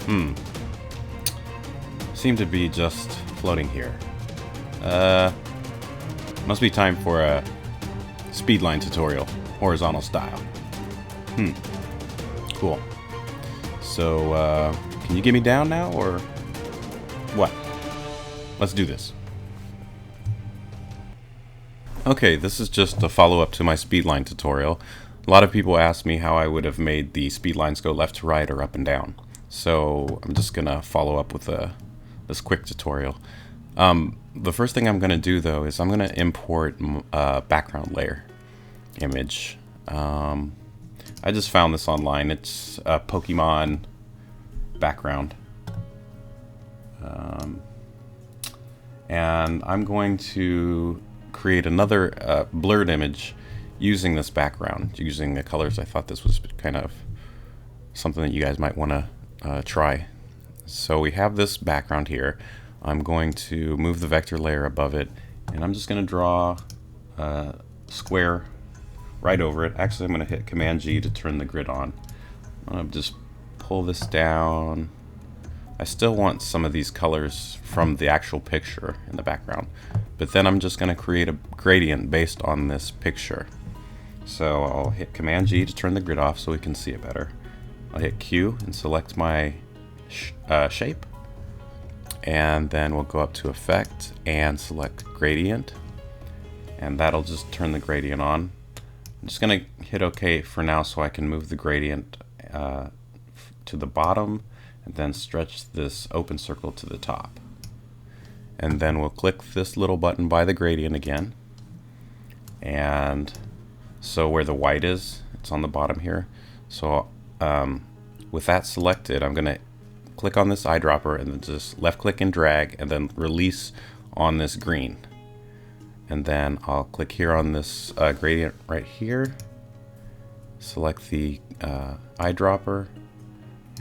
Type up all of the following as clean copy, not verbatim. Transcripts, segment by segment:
Hmm. Seem to be just floating here. Must be time for a speedline tutorial, horizontal style. Cool. So, can you get me down now, or what? Let's do this. Okay, this is just a follow-up to my speedline tutorial. A lot of people ask me how I would have made the speedlines go left to right or up and down. So I'm just gonna follow up with this quick tutorial. The first thing I'm gonna do though is I'm gonna import a background layer image. I just found this online. It's a Pokemon background. And I'm going to create another blurred image using this background, using the colors. I thought this was kind of something that you guys might want to try. So we have this background here. I'm going to move the vector layer above it, and I'm just going to draw a square right over it. Actually, I'm going to hit Command G to turn the grid on. I'm going to just pull this down. I still want some of these colors from the actual picture in the background, but then I'm just going to create a gradient based on this picture. So I'll hit Command G to turn the grid off so we can see it better. I'll hit Q and select my shape, and then we'll go up to Effect and select Gradient, and that'll just turn the gradient on. I'm just going to hit OK for now so I can move the gradient to the bottom, and then stretch this open circle to the top. And then we'll click this little button by the gradient again. And so where the white is, it's on the bottom here. So with that selected, I'm going to click on this eyedropper and then just left click and drag and then release on this green. And then I'll click here on this gradient right here, select the eyedropper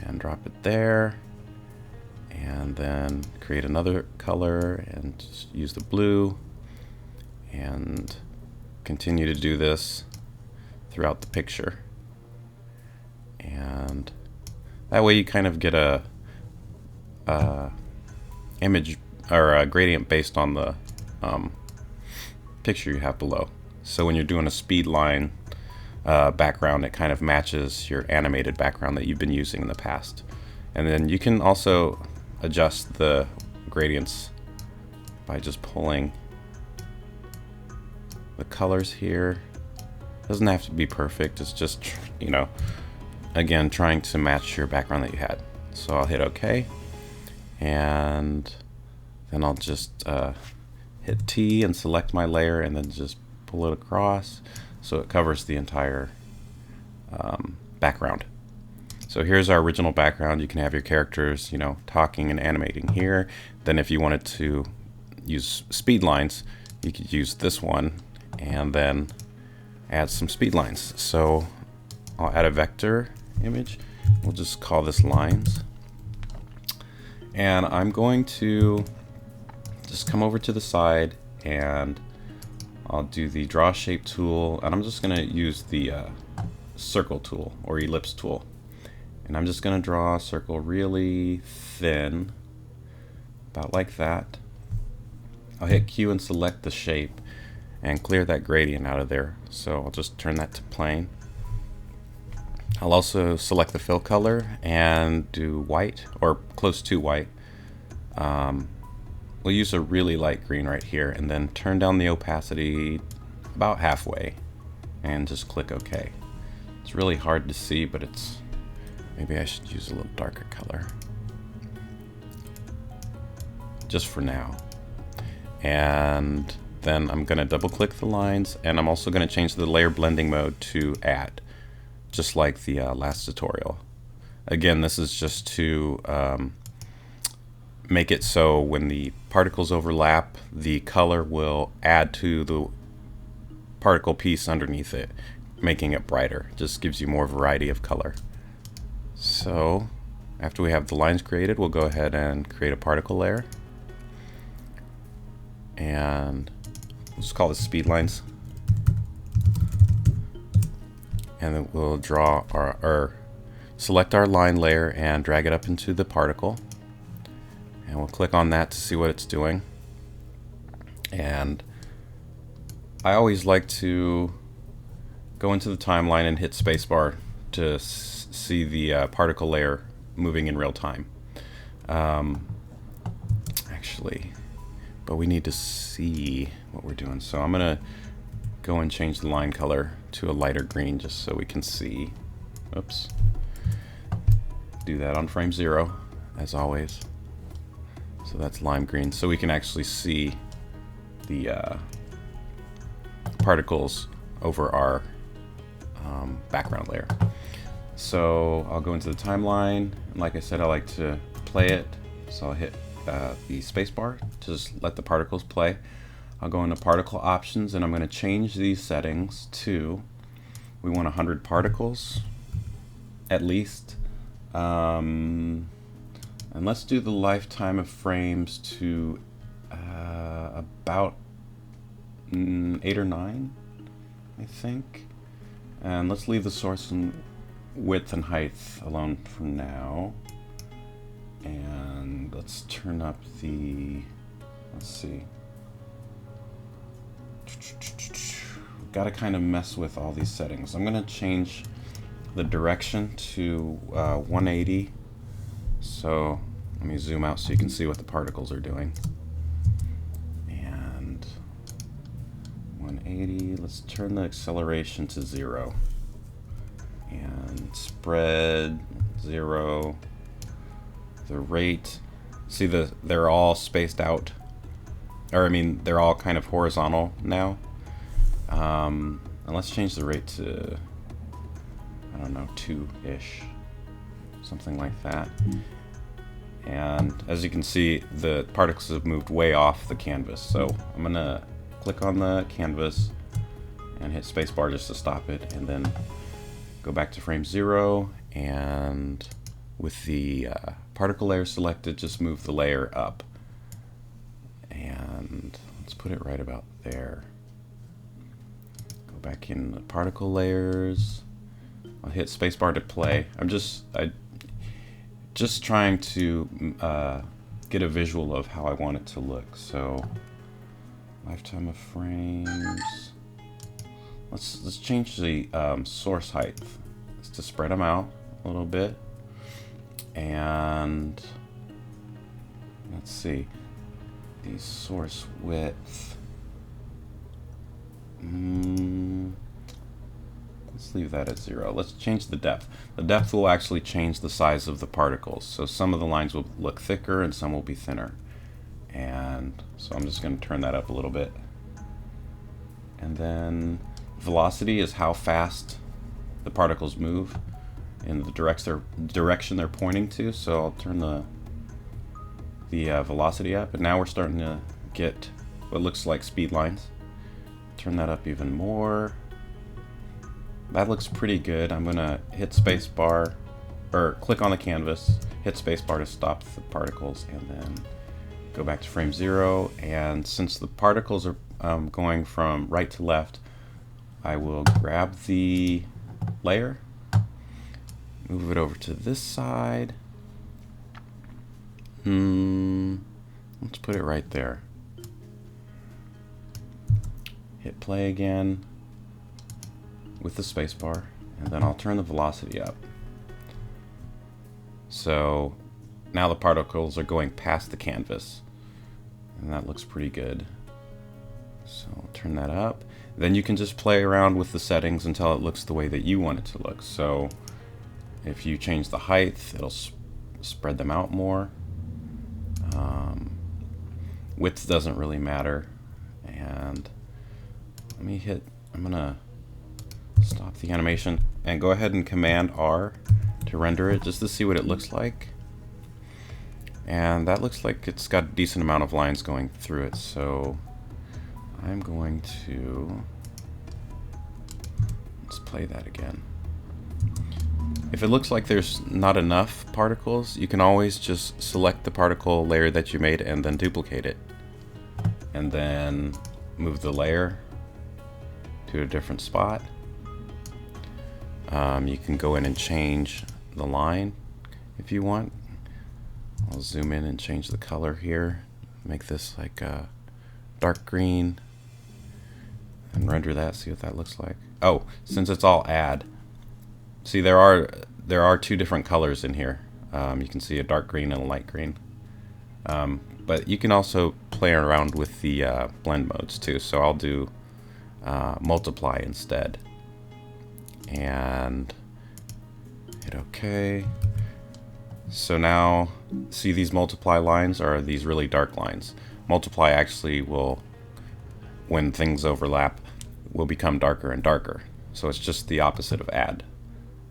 and drop it there, and then create another color and just use the blue and continue to do this throughout the picture. And that way you kind of get a image or a gradient based on the picture you have below. So when you're doing a speed line background, it kind of matches your animated background that you've been using in the past. And then you can also adjust the gradients by just pulling the colors here. Doesn't have to be perfect, it's just, you know, again, trying to match your background that you had. So I'll hit OK, and then I'll just hit T and select my layer and then just pull it across so it covers the entire background. So here's our original background. You can have your characters, you know, talking and animating here. Then if you wanted to use speed lines, you could use this one and then add some speed lines. So I'll add a vector image. We'll just call this lines. And I'm going to just come over to the side and I'll do the draw shape tool, and I'm just going to use the circle tool or ellipse tool. And I'm just going to draw a circle really thin, about like that. I'll hit Q and select the shape and clear that gradient out of there. So I'll just turn that to plain. I'll also select the fill color and do white or close to white. We'll use a really light green right here and then turn down the opacity about halfway and just click OK. It's really hard to see, but it's, maybe I should use a little darker color just for now. And then I'm going to double click the lines, and I'm also going to change the layer blending mode to add, just like the last tutorial. Again, this is just to make it so when the particles overlap, the color will add to the particle piece underneath it, making it brighter. Just gives you more variety of color. So after we have the lines created, we'll go ahead and create a particle layer, and we'll just call this speed lines. and then we'll draw or select our line layer and drag it up into the particle. And we'll click on that to see what it's doing. And I always like to go into the timeline and hit spacebar to see the particle layer moving in real time. Actually, but we need to see what we're doing. So I'm gonna go and change the line color to a lighter green just so we can see. Oops. Do that on frame 0 as always. So that's lime green, so we can actually see the particles over our background layer. So I'll go into the timeline, and like I said, I like to play it, so I'll hit the spacebar to just let the particles play. I'll go into particle options, and I'm going to change these settings to, we want 100 particles at least, and let's do the lifetime of frames to about 8 or 9, I think. And let's leave the source and width and height alone for now. And let's turn up the, let's see. Gotta kind of mess with all these settings. I'm gonna change the direction to 180. So let me zoom out so you can see what the particles are doing. And 180, let's turn the acceleration to 0. And spread 0. The rate, see they're all spaced out. Or I mean, they're all kind of horizontal now. And let's change the rate to, I don't know, 2-ish. Something like that. And as you can see, the particles have moved way off the canvas. So I'm gonna click on the canvas and hit spacebar just to stop it, and then go back to frame 0, and with the particle layer selected, just move the layer up. And let's put it right about there. Go back in the particle layers. I'll hit spacebar to play. I'm just trying to get a visual of how I want it to look. So lifetime of frames. Let's change the source height to spread them out a little bit. And let's see, the source width. Let's leave that at 0. Let's change the depth. The depth will actually change the size of the particles. So some of the lines will look thicker and some will be thinner. And so I'm just going to turn that up a little bit. And then velocity is how fast the particles move in the direction they're pointing to. So I'll turn the velocity up, and now we're starting to get what looks like speed lines. Turn that up even more. That looks pretty good. I'm gonna hit spacebar, or click on the canvas, hit spacebar to stop the particles, and then go back to frame 0. And since the particles are going from right to left, I will grab the layer, move it over to this side. Let's put it right there. Hit play again with the spacebar, and then I'll turn the velocity up. So now the particles are going past the canvas, and that looks pretty good. So I'll turn that up. Then you can just play around with the settings until it looks the way that you want it to look. So if you change the height, it'll spread them out more. Width doesn't really matter. And I'm gonna stop the animation and go ahead and Command R to render it just to see what it looks like. And that looks like it's got a decent amount of lines going through it. So I'm going to, let's play that again. If it looks like there's not enough particles, you can always just select the particle layer that you made and then duplicate it. And then move the layer to a different spot. You can go in and change the line if you want. I'll zoom in and change the color here. Make this like a dark green and render that, see what that looks like. Oh, since it's all add, see there are two different colors in here. You can see a dark green and a light green. But you can also play around with the blend modes too. So I'll do multiply instead. And hit OK. So now, see these multiply lines are these really dark lines. Multiply actually will, when things overlap, will become darker and darker. So it's just the opposite of add.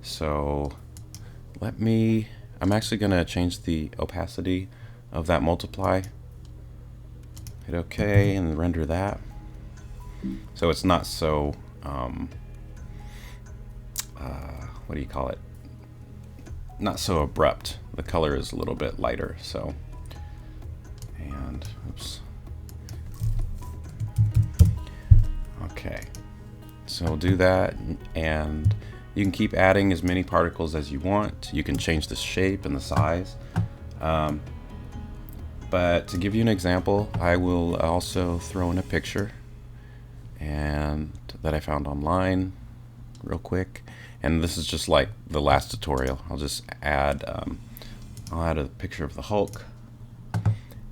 So I'm actually going to change the opacity of that multiply. Hit OK and render that. So it's not so, what do you call it? Not so abrupt. The color is a little bit lighter, so. And, oops. Okay. So we'll do that, and you can keep adding as many particles as you want. You can change the shape and the size. But to give you an example, I will also throw in a picture and that I found online real quick. And this is just like the last tutorial. I'll just add, I'll add a picture of the Hulk,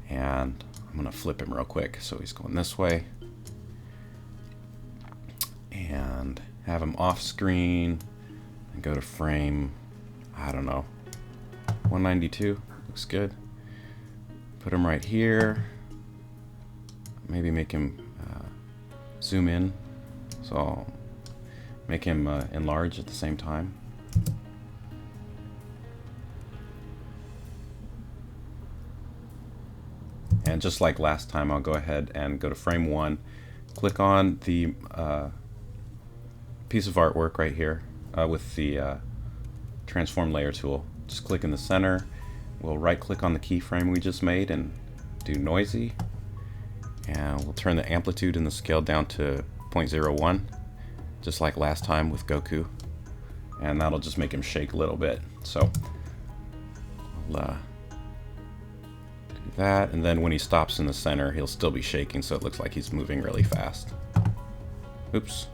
and I'm gonna flip him real quick so he's going this way, and have him off screen and go to frame, I don't know, 192, looks good. Put him right here, maybe make him zoom in, so I'll make him enlarge at the same time. And just like last time, I'll go ahead and go to frame 1, click on the piece of artwork right here with the transform layer tool. Just click in the center. We'll right click on the keyframe we just made and do noisy. And we'll turn the amplitude and the scale down to 0.01. Just like last time with Goku, and that'll just make him shake a little bit. So I'll do that, and then when he stops in the center, he'll still be shaking, so it looks like he's moving really fast. Oops.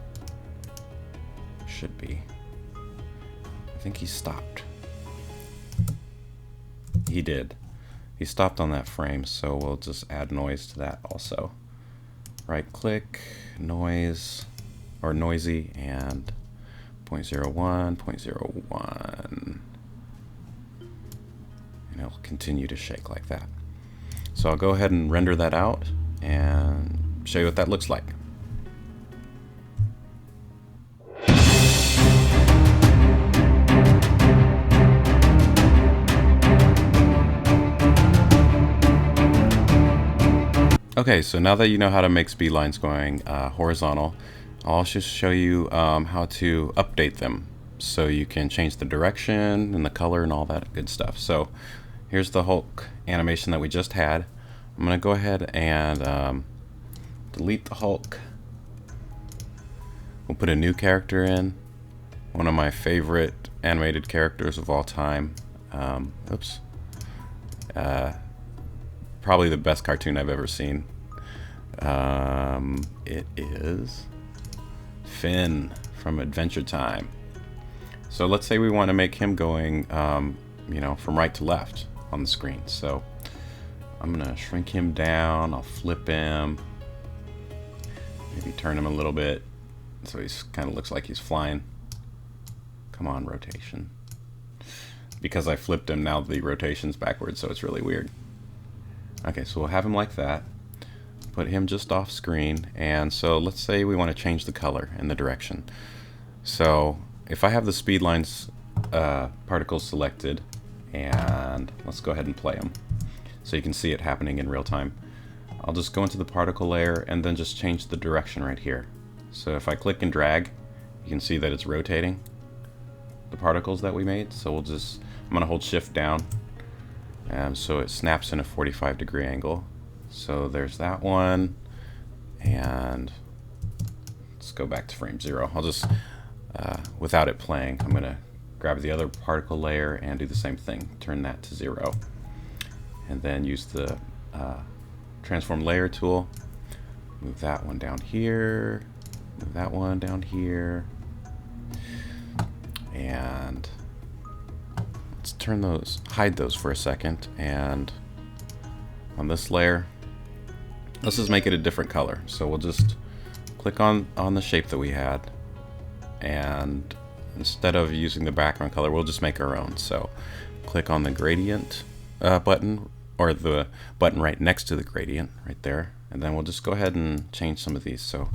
Should be. I think he stopped. He did. He stopped on that frame, so we'll just add noise to that also. Right click, noise, or noisy, and 0.01, 0.01. And it'll continue to shake like that. So I'll go ahead and render that out and show you what that looks like. Okay, so now that you know how to make speed lines going horizontal, I'll just show you how to update them so you can change the direction and the color and all that good stuff. So here's the Hulk animation that we just had. I'm going to go ahead and delete the Hulk. We'll put a new character in, one of my favorite animated characters of all time. Oops. Probably the best cartoon I've ever seen. It is Finn from Adventure Time. So let's say we want to make him going, you know, from right to left on the screen. So I'm gonna shrink him down. I'll flip him. Maybe turn him a little bit so he's kind of looks like he's flying. Come on, rotation. Because I flipped him, now the rotation's backwards, so it's really weird. Okay, so we'll have him like that. Put him just off screen, and so let's say we want to change the color and the direction. So if I have the speed lines particles selected, and let's go ahead and play them so you can see it happening in real time. I'll just go into the particle layer and then just change the direction right here. So if I click and drag, you can see that it's rotating the particles that we made. So we'll just, I'm gonna hold shift down, and so it snaps in a 45-degree angle. So there's that one, and let's go back to frame 0. I'll just without it playing. I'm going to grab the other particle layer and do the same thing. Turn that to 0. And then use the transform layer tool. Move that one down here. Move that one down here. And let's turn those, hide those for a second. And on this layer, let's just make it a different color. So we'll just click on the shape that we had. And instead of using the background color, we'll just make our own. So click on the gradient button, or the button right next to the gradient right there. And then we'll just go ahead and change some of these. So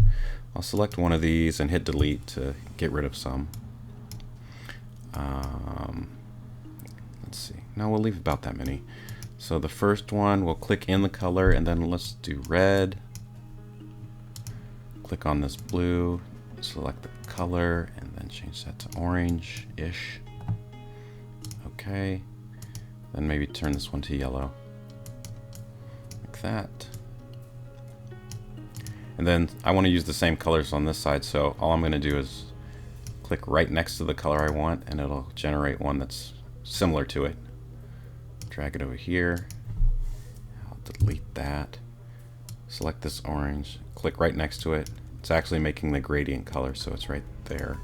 I'll select one of these and hit delete to get rid of some. Let's see. No, we'll leave about that many. So the first one, we'll click in the color, and then let's do red. Click on this blue, select the color, and then change that to orange-ish. Okay. Then maybe turn this one to yellow. Like that. And then I want to use the same colors on this side, so all I'm going to do is click right next to the color I want, and it'll generate one that's similar to it. Drag it over here. I'll delete that. Select this orange, click right next to it. It's actually making the gradient color, so it's right there.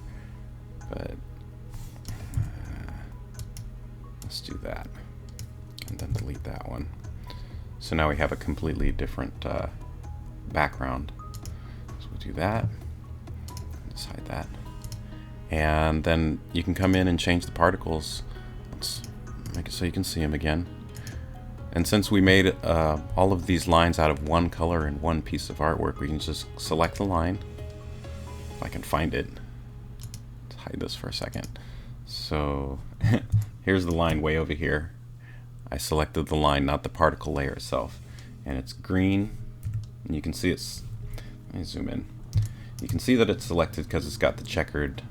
But let's do that. And then delete that one. So now we have a completely different background. So we'll do that. Let's hide that. And then you can come in and change the particles. Let's make it so you can see them again. And since we made all of these lines out of one color and one piece of artwork, we can just select the line. If I can find it. Let's hide this for a second. So here's the line way over here. I selected the line, not the particle layer itself. And it's green. And you can see it's, let me zoom in. You can see that it's selected because it's got the checkered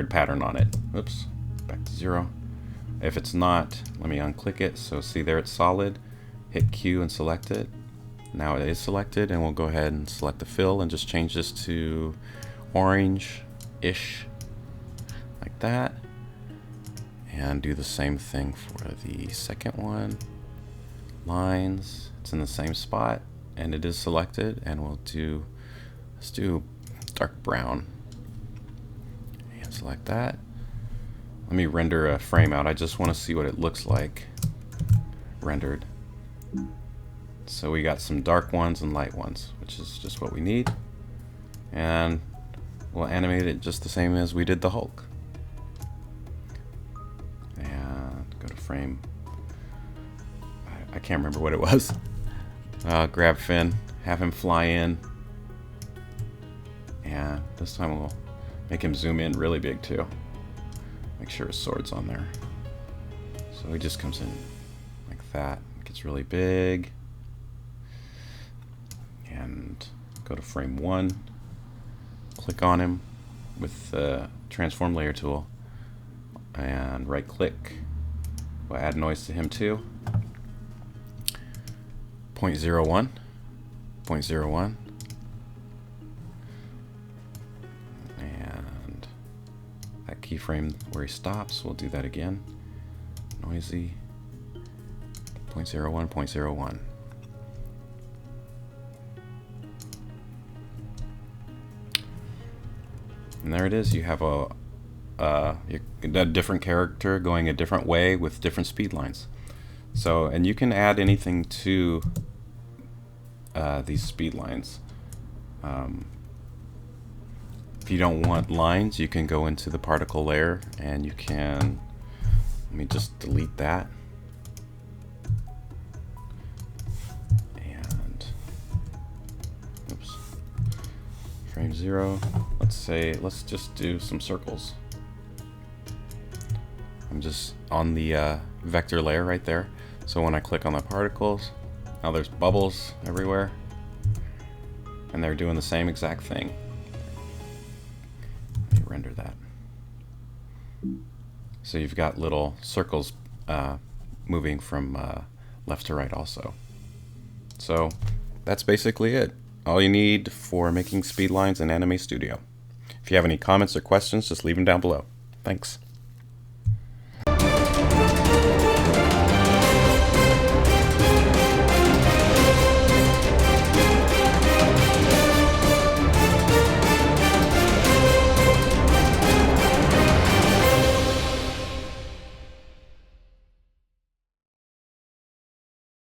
pattern on it. Oops, back to 0. If it's not, let me unclick it. So see there, it's solid. Hit Q and select it. Now it is selected, and we'll go ahead and select the fill and just change this to orange-ish, like that. And do the same thing for the second one. Lines, it's in the same spot, and it is selected, and let's do dark brown. And select that. Let me render a frame out. I just want to see what it looks like rendered. So we got some dark ones and light ones, which is just what we need. And we'll animate it just the same as we did the Hulk. And go to frame. I can't remember what it was. Grab Finn, have him fly in. And this time we'll make him zoom in really big too. Make sure his sword's on there. So he just comes in like that. Gets really big. And go to frame 1. Click on him with the transform layer tool. And right click. We'll add noise to him too. 0.01. 0.01. And that keyframe where he stops, we'll do that again. Noisy. 0.01, 0.01. And there it is. You have a different character going a different way with different speed lines. So, and you can add anything to these speed lines. If you don't want lines, you can go into the particle layer and you can, let me just delete that. And, oops, frame 0. Let's just do some circles. I'm just on the vector layer right there. So when I click on the particles, now there's bubbles everywhere. And they're doing the same exact thing. Let me render that. So you've got little circles moving from left to right also. So that's basically it. All you need for making speed lines in Anime Studio. If you have any comments or questions, just leave them down below. Thanks.